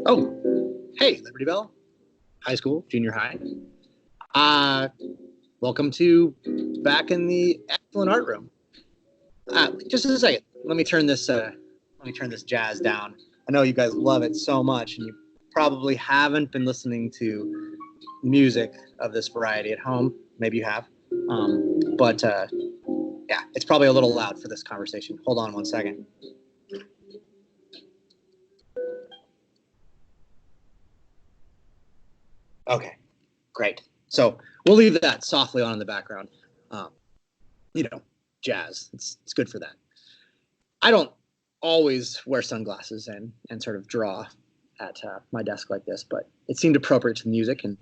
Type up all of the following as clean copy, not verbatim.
Oh, hey, Liberty Bell, high school, junior high. Welcome to back in the excellent art room. Just a second. Let me turn this jazz down. I know you guys love it so much, and you probably haven't been listening to music of this variety at home. Maybe you have, but yeah, it's probably a little loud for this conversation. Hold on one second. Okay, great. So we'll leave that softly on in the background. Jazz. It's good for that. I don't always wear sunglasses and sort of draw at my desk like this, but it seemed appropriate to the music. And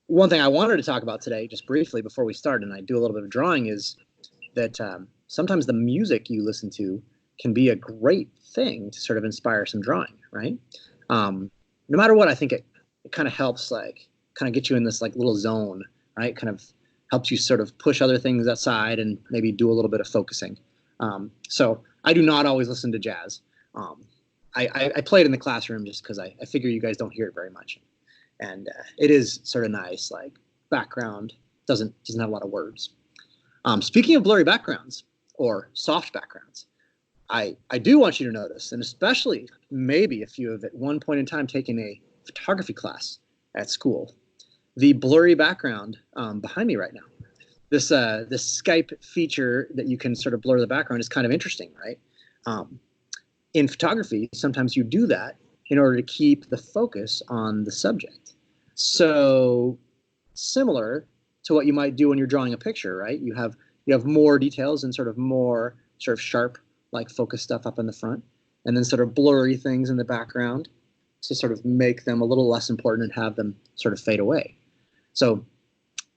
one thing I wanted to talk about today, just briefly before we start, and I do a little bit of drawing, is that sometimes the music you listen to can be a great thing to sort of inspire some drawing, right? No matter what, I think it kind of helps, like, kind of get you in this like little zone, right? Kind of helps you sort of push other things aside and maybe do a little bit of focusing. So I do not always listen to jazz. I play it in the classroom just because I figure you guys don't hear it very much. And it is sort of nice, like background, doesn't have a lot of words. Speaking of blurry backgrounds or soft backgrounds, I do want you to notice, and especially maybe if you have at one point in time taken a photography class at school, the blurry background behind me right now. This Skype feature that you can sort of blur the background is kind of interesting, right? In photography, sometimes you do that in order to keep the focus on the subject. So similar to what you might do when you're drawing a picture, right? You have more details and sort of more sort of sharp, like focus stuff up in the front, and then sort of blurry things in the background to sort of make them a little less important and have them sort of fade away. So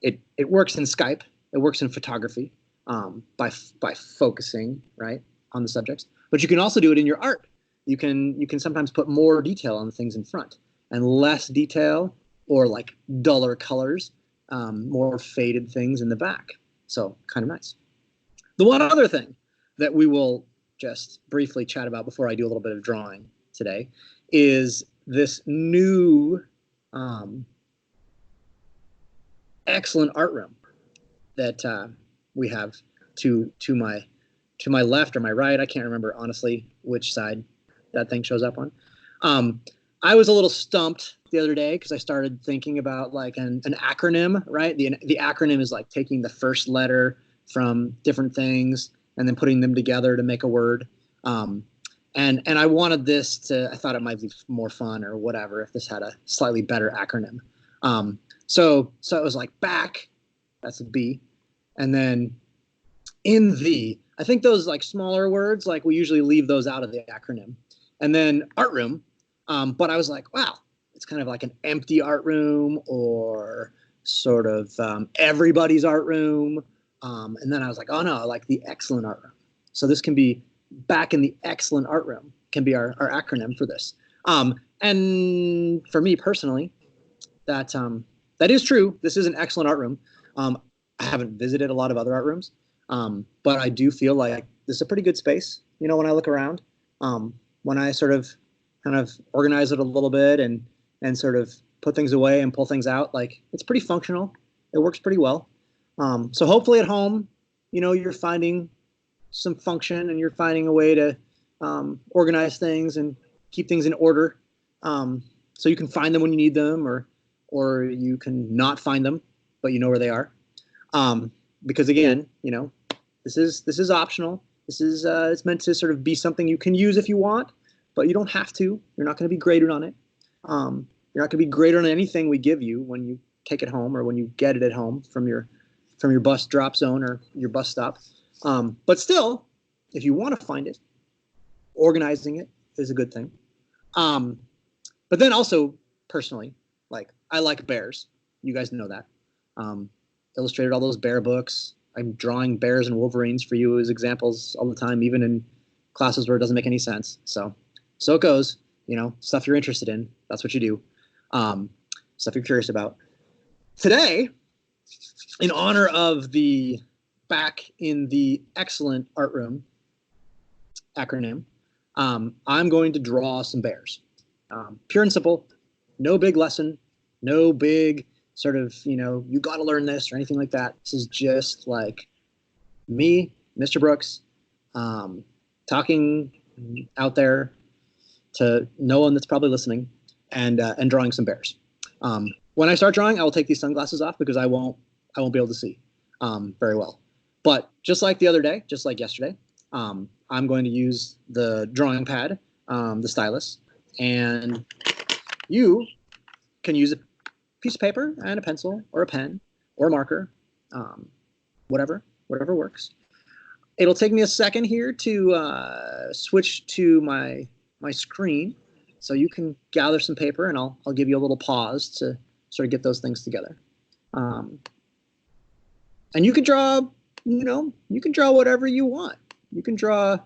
it works in Skype. It works in photography by focusing, right, on the subjects. But you can also do it in your art. You can sometimes put more detail on the things in front and less detail or like duller colors, more faded things in the back. So kind of nice. The one other thing that we will just briefly chat about before I do a little bit of drawing today is this new excellent art room that we have to my left or my right. I can't remember honestly which side that thing shows up on. I was a little stumped the other day because I started thinking about like an acronym, right? The acronym is like taking the first letter from different things and then putting them together to make a word. And I wanted this to, I thought it might be more fun or whatever if this had a slightly better acronym. So it was like back, that's a B. And then in the, I think those like smaller words, like we usually leave those out of the acronym. And then art room. But I was like, wow, it's kind of like an empty art room or sort of everybody's art room. And then I was like, oh no, I like the excellent art room. So this can be back in the excellent art room can be our acronym for this. And for me personally, that is true. This is an excellent art room. I haven't visited a lot of other art rooms, but I do feel like this is a pretty good space. You know, when I look around, when I sort of kind of organize it a little bit and sort of put things away and pull things out, like it's pretty functional. It works pretty well. So hopefully at home, you know, you're finding some function and you're finding a way to organize things and keep things in order, so you can find them when you need them, or you can not find them, but you know where they are. Because again, you know, this is optional. This is it's meant to sort of be something you can use if you want, but you don't have to. You're not going to be graded on it. You're not going to be graded on anything we give you when you take it home or when you get it at home from your bus drop zone or your bus stop. But still, if you want to find it, organizing it is a good thing. But then also personally, like I like bears. You guys know that. Illustrated all those bear books. I'm drawing bears and wolverines for you as examples all the time, even in classes where it doesn't make any sense. So it goes, you know, stuff you're interested in. That's what you do. Stuff you're curious about. Today, in honor of the back in the excellent art room acronym, I'm going to draw some bears. Pure and simple, no big lesson, no big sort of, you got to learn this or anything like that. This is just like me, Mr. Brooks, talking out there to no one that's probably listening, and drawing some bears. When I start drawing, I will take these sunglasses off because I won't be able to see very well. But just like the other day, just like yesterday, I'm going to use the drawing pad, the stylus, and you can use a piece of paper and a pencil or a pen or a marker, whatever works. It'll take me a second here to switch to my screen, so you can gather some paper, and I'll give you a little pause to sort of get those things together. And you can draw, you can draw whatever you want. You can draw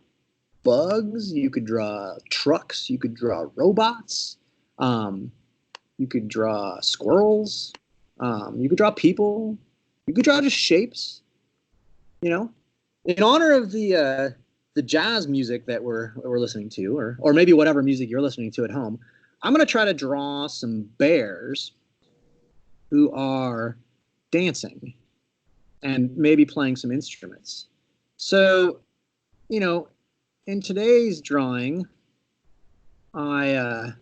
bugs, you could draw trucks, you could draw robots, you could draw squirrels, you could draw people, you could draw just shapes. In honor of the jazz music that we're listening to, or maybe whatever music you're listening to at home, I'm going to try to draw some bears who are dancing and maybe playing some instruments. So, in today's drawing, oh,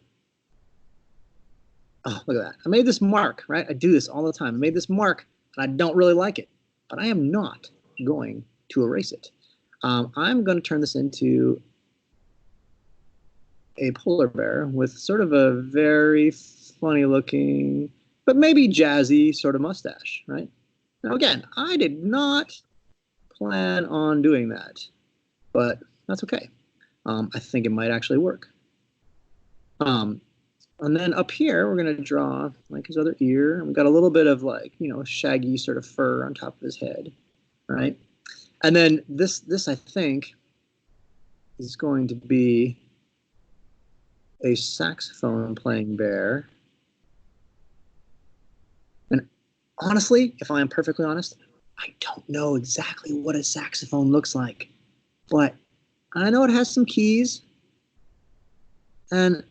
look at that. I made this mark, right? I do this all the time. I made this mark, and I don't really like it, but I am not going to erase it. I'm going to turn this into a polar bear with sort of a very funny looking, but maybe jazzy sort of mustache, right? Now, again, I did not plan on doing that, but that's okay. I think it might actually work. And then up here, we're going to draw like his other ear. And we've got a little bit of like, shaggy sort of fur on top of his head, right? And then this I think is going to be a saxophone playing bear. And honestly, if I am perfectly honest, I don't know exactly what a saxophone looks like, but I know it has some keys, and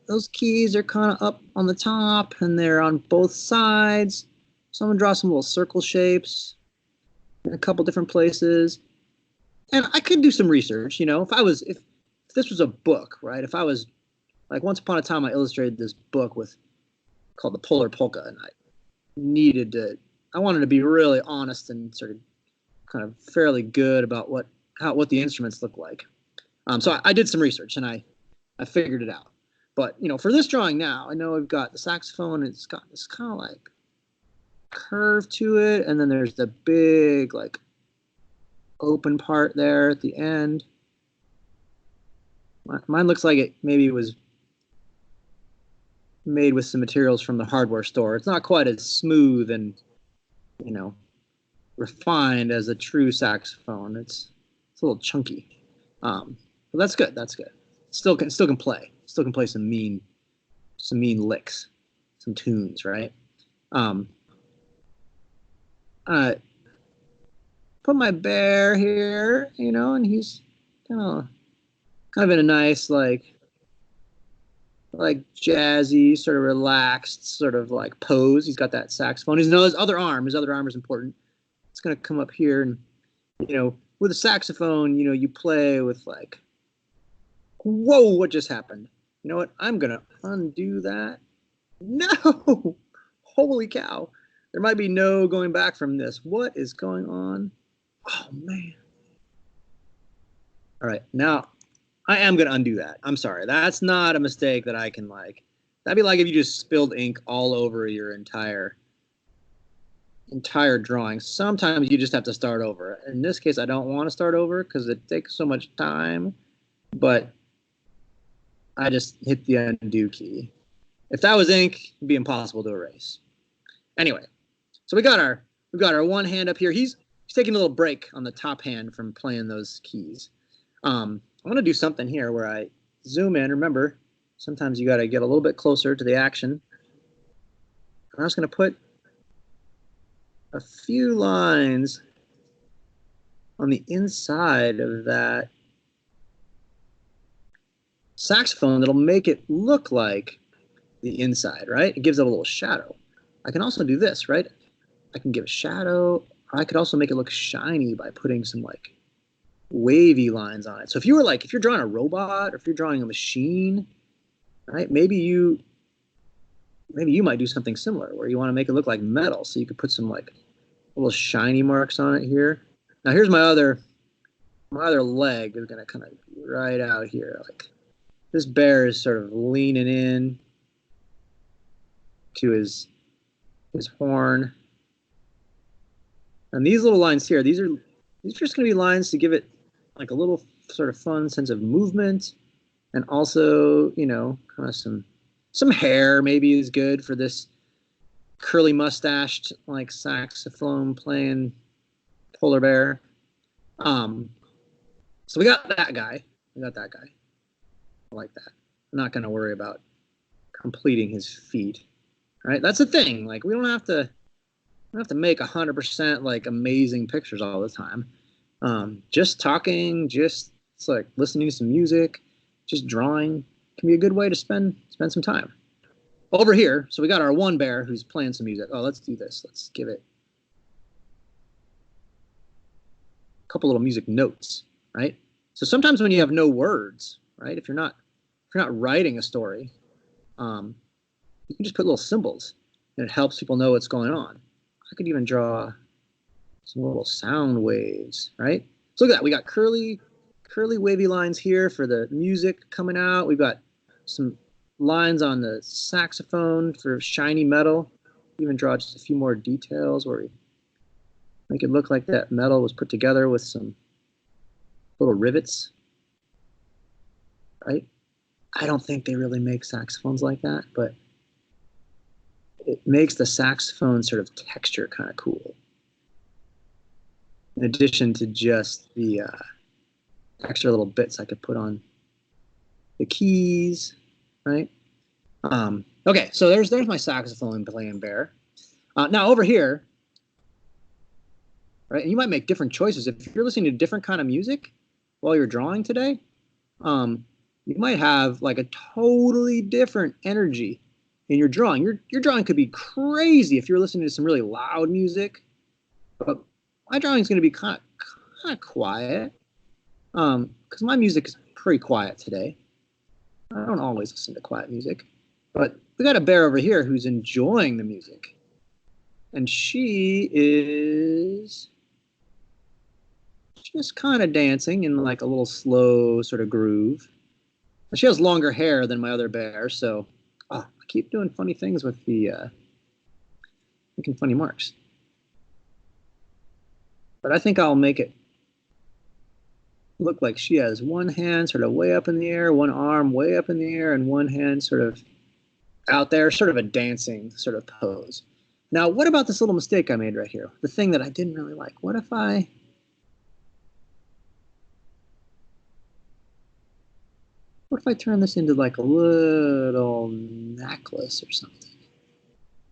those keys are kind of up on the top and they're on both sides. So I'm gonna draw some little circle shapes in a couple different places. And I could do some research, if this was a book, right? If I was like, once upon a time I illustrated this book called The Polar Polka, and I wanted to be really honest and sort of kind of fairly good about what the instruments look like. So I did some research and I figured it out. But for this drawing now, I know I've got the saxophone, and it's got this kind of like curve to it, and then there's the big like open part there at the end. Mine looks like it maybe was made with some materials from the hardware store. It's not quite as smooth and refined as a true saxophone. It's a little chunky, but that's good. That's good. Still can play. Still can play some mean licks, some tunes, right? Put my bear here, and he's kind of in a nice like jazzy, sort of relaxed, sort of like pose. He's got that saxophone. His other arm is important. It's gonna come up here, and with a saxophone, you play with like, whoa, what just happened? You know what? I'm gonna undo that. No, holy cow! There might be no going back from this. What is going on? Oh man! All right, now I am gonna undo that. I'm sorry. That's not a mistake that I can like. That'd be like if you just spilled ink all over your entire drawing. Sometimes you just have to start over. In this case, I don't want to start over because it takes so much time. But I just hit the undo key. If that was ink, it'd be impossible to erase. Anyway, so we got our one hand up here. He's taking a little break on the top hand from playing those keys. I want to do something here where I zoom in. Remember, sometimes you got to get a little bit closer to the action. I'm just going to put a few lines on the inside of that saxophone that'll make it look like the inside, right? It gives it a little shadow. I can also do this, right? I can give a shadow. I could also make it look shiny by putting some like wavy lines on it. So if you were like, if you're drawing a robot or if you're drawing a machine, right? Maybe you might do something similar where you want to make it look like metal. So you could put some like little shiny marks on it here. Now here's my other leg is gonna kind of right out here. Like this bear is sort of leaning in to his horn. And these little lines here, these are just gonna be lines to give it like a little sort of fun sense of movement, and also, you know, kind of some hair maybe is good for this curly mustached like saxophone playing polar bear. So we got that guy. I like that. I'm not going to worry about completing his feet. Right? That's the thing. Like we don't have to make 100% like amazing pictures all the time. Just talking, just it's like listening to some music, just drawing can be a good way to spend some time. Over here, so we got our one bear who's playing some music. Oh, let's do this. Let's give it a couple little music notes, right? So sometimes when you have no words, right? If you're not writing a story, you can just put little symbols, and it helps people know what's going on. I could even draw some little sound waves, right? So look at that. We got curly wavy lines here for the music coming out. We've got some lines on the saxophone for shiny metal. Even draw just a few more details where we make it look like that metal was put together with some little rivets, right? I don't think they really make saxophones like that, but it makes the saxophone sort of texture kind of cool. In addition to just the extra little bits I could put on the keys, right? Okay, so there's my saxophone playing bear. Now over here, right? And you might make different choices if you're listening to different kind of music while you're drawing today. You might have like a totally different energy in your drawing. Your drawing could be crazy if you're listening to some really loud music, but my drawing is going to be kind of quiet, because my music is pretty quiet today. I don't always listen to quiet music, but we got a bear over here who's enjoying the music, and she is just kind of dancing in like a little slow sort of groove. She has longer hair than my other bear, so I keep doing funny things with the making funny marks. But I think I'll make it look like she has one hand sort of way up in the air, one arm way up in the air, and one hand sort of out there, sort of a dancing sort of pose. Now, what about this little mistake I made right here? The thing that I didn't really like. What if I turn this into like a little necklace or something,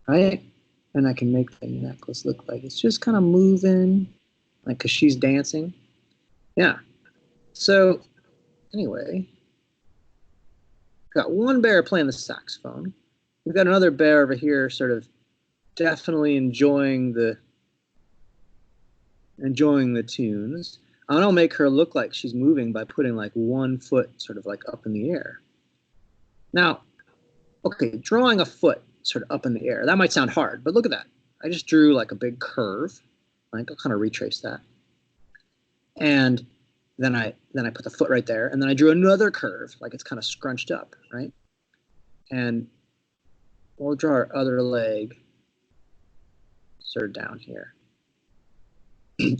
right? And I can make the necklace look like it's just kind of moving, like because she's dancing. Yeah. So anyway, got one bear playing the saxophone. We've got another bear over here sort of definitely enjoying the tunes. And I'll make her look like she's moving by putting like one foot sort of like up in the air. Now, okay, drawing a foot sort of up in the air, that might sound hard, but look at that. I just drew like a big curve. Like I'll kind of retrace that. And then I put the foot right there, and then I drew another curve, like it's kind of scrunched up, right? And we'll draw our other leg sort of down here.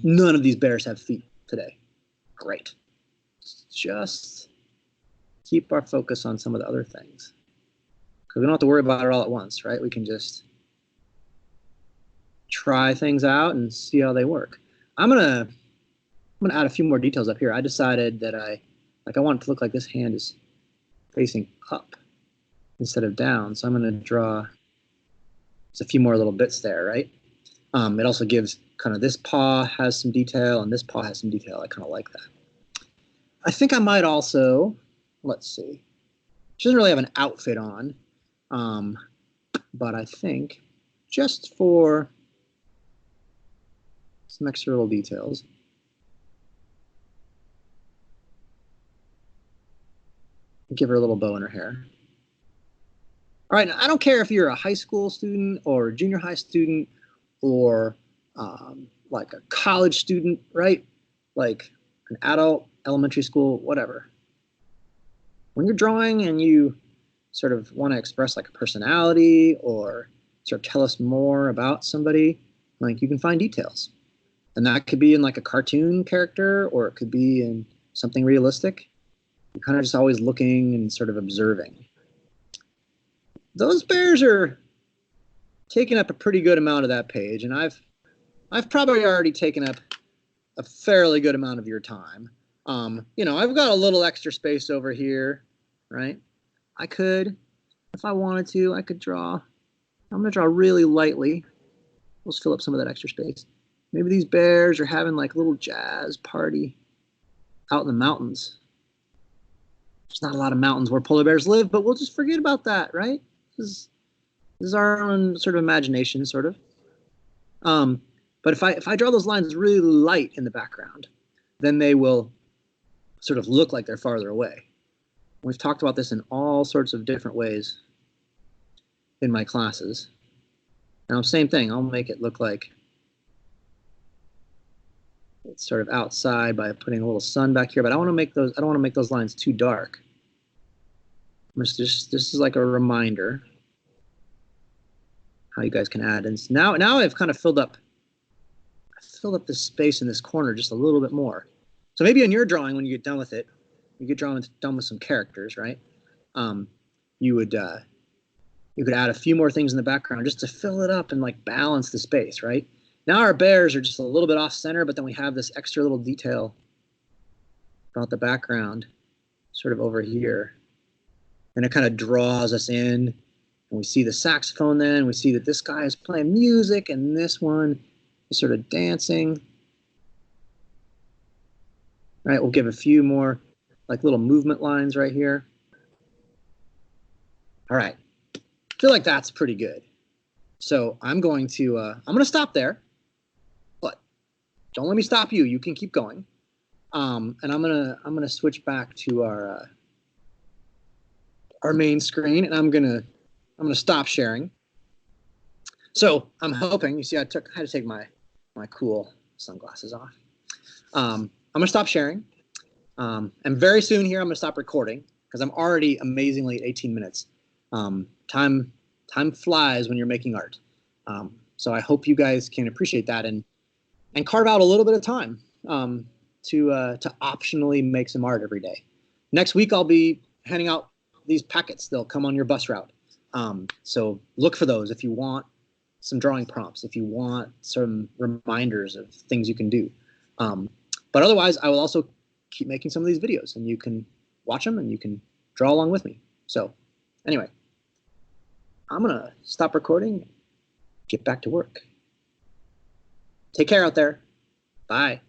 None of these bears have feet today. Great. Just keep our focus on some of the other things, because we don't have to worry about it all at once, right? We can just try things out and see how they work. I'm gonna add a few more details up here. I decided that I want it to look like this hand is facing up instead of down. So I'm gonna draw just a few more little bits there, right? It also gives kind of this paw has some detail and this paw has some detail. I kind of like that. I think I might also, let's see. She doesn't really have an outfit on, but I think just for some extra little details, give her a little bow in her hair. All right, now, I don't care if you're a high school student or a junior high student or like a college student, right? Like an adult, elementary school, whatever. When you're drawing and you sort of want to express like a personality or sort of tell us more about somebody, like you can find details. And that could be in like a cartoon character or it could be in something realistic. You're kind of just always looking and sort of observing. Those bears are taking up a pretty good amount of that page, and I've probably already taken up a fairly good amount of your time. You know, I've got a little extra space over here, right? I could, if I wanted to, I could draw. I'm gonna draw really lightly. Let's fill up some of that extra space. Maybe these bears are having like a little jazz party out in the mountains. There's not a lot of mountains where polar bears live, but we'll just forget about that, right? This is our own sort of imagination, sort of. But if I draw those lines really light in the background, then they will sort of look like they're farther away. We've talked about this in all sorts of different ways in my classes. Now, same thing. I'll make it look like it's sort of outside by putting a little sun back here, but I don't want to make those lines too dark. This is like a reminder how you guys can add. And now I've kind of filled up this space in this corner just a little bit more. So maybe in your drawing, when you get done with it, you get done with some characters, right? You could add a few more things in the background just to fill it up and like balance the space, right? Now our bears are just a little bit off center, but then we have this extra little detail about the background sort of over here. And it kind of draws us in. And we see the saxophone then. We see that this guy is playing music and this one is sort of dancing. All right, we'll give a few more like little movement lines right here. All right, I feel like that's pretty good. So I'm going to stop there, but don't let me stop you. You can keep going. And I'm gonna switch back to our main screen, and I'm gonna stop sharing. So I'm hoping you see I had to take my cool sunglasses off. I'm gonna stop sharing, and very soon here I'm gonna stop recording because I'm already amazingly at 18 minutes. Time flies when you're making art. So I hope you guys can appreciate that and carve out a little bit of time to optionally make some art every day. Next week I'll be handing out these packets. They'll come on your bus route. So look for those if you want some drawing prompts, if you want some reminders of things you can do. But otherwise, I will also keep making some of these videos, and you can watch them and you can draw along with me. So anyway, I'm going to stop recording, get back to work. Take care out there. Bye.